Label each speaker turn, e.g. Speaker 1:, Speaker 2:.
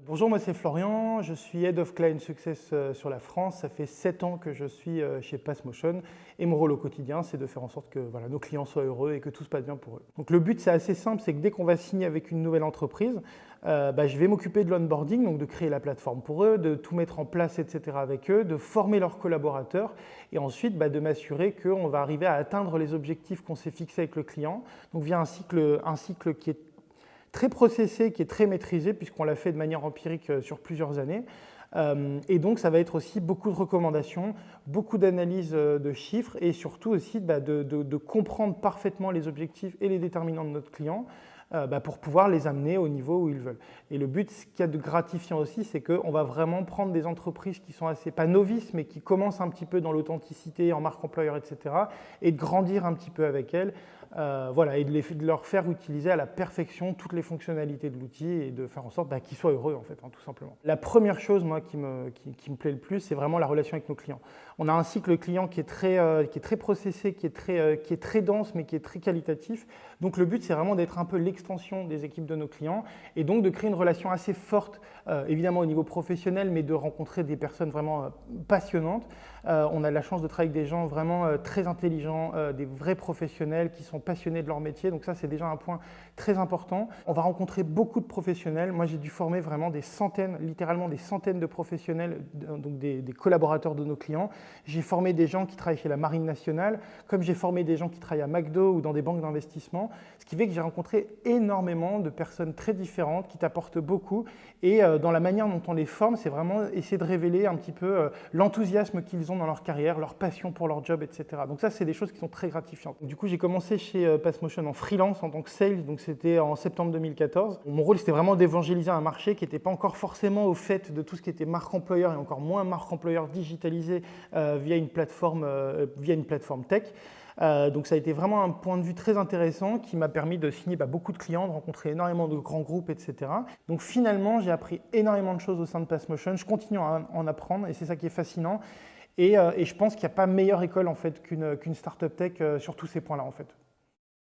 Speaker 1: Bonjour, moi c'est Florian, je suis Head of Client Success sur la France. Ça fait 7 ans que je suis chez PassMotion et mon rôle au quotidien, c'est de faire en sorte que nos clients soient heureux et que tout se passe bien pour eux. Donc le but, c'est assez simple, c'est que dès qu'on va signer avec une nouvelle entreprise, je vais m'occuper de l'onboarding, donc de créer la plateforme pour eux, de tout mettre en place, etc. avec eux, de former leurs collaborateurs et ensuite de m'assurer qu'on va arriver à atteindre les objectifs qu'on s'est fixés avec le client, donc via un cycle qui est très processé, qui est très maîtrisé, puisqu'on l'a fait de manière empirique sur plusieurs années. Et donc, ça va être aussi beaucoup de recommandations, beaucoup d'analyses de chiffres et surtout aussi de comprendre parfaitement les objectifs et les déterminants de notre client pour pouvoir les amener au niveau où ils veulent. Et le but, ce qu'il y a de gratifiant aussi, c'est qu'on va vraiment prendre des entreprises qui sont assez, pas novices, mais qui commencent un petit peu dans l'authenticité, en marque employeur, etc. et de grandir un petit peu avec elles. Et de leur faire utiliser à la perfection toutes les fonctionnalités de l'outil et de faire en sorte qu'ils soient heureux, en fait, tout simplement. La première chose, moi, qui me plaît le plus, c'est vraiment la relation avec nos clients. On a un cycle client qui est très processé, qui est très dense, mais qui est très qualitatif. Donc, le but, c'est vraiment d'être un peu l'extension des équipes de nos clients et donc de créer une relation assez forte, évidemment au niveau professionnel, mais de rencontrer des personnes vraiment passionnantes. On a la chance de travailler avec des gens vraiment très intelligents, des vrais professionnels qui sont passionnés de leur métier. Donc ça, c'est déjà un point très important. On va rencontrer beaucoup de professionnels. Moi, j'ai dû former vraiment des centaines, littéralement des centaines de professionnels, donc des collaborateurs de nos clients. J'ai formé des gens qui travaillent chez la Marine nationale, comme j'ai formé des gens qui travaillent à McDo ou dans des banques d'investissement, ce qui fait que j'ai rencontré énormément de personnes très différentes qui t'apportent beaucoup. Et dans la manière dont on les forme, c'est vraiment essayer de révéler un petit peu l'enthousiasme qu'ils ont dans leur carrière, leur passion pour leur job, etc. Donc ça, c'est des choses qui sont très gratifiantes. Du coup, j'ai commencé chez PassMotion en freelance en tant que sales, donc c'était en septembre 2014. Mon rôle, c'était vraiment d'évangéliser un marché qui n'était pas encore forcément au fait de tout ce qui était marque employeur et encore moins marque employeur digitalisée via une plateforme tech. Donc ça a été vraiment un point de vue très intéressant qui m'a permis de signer beaucoup de clients, de rencontrer énormément de grands groupes, etc. Donc finalement, j'ai appris énormément de choses au sein de PassMotion. Je continue à en apprendre et c'est ça qui est fascinant. Et je pense qu'il n'y a pas meilleure école en fait qu'une startup tech sur tous ces points-là en fait.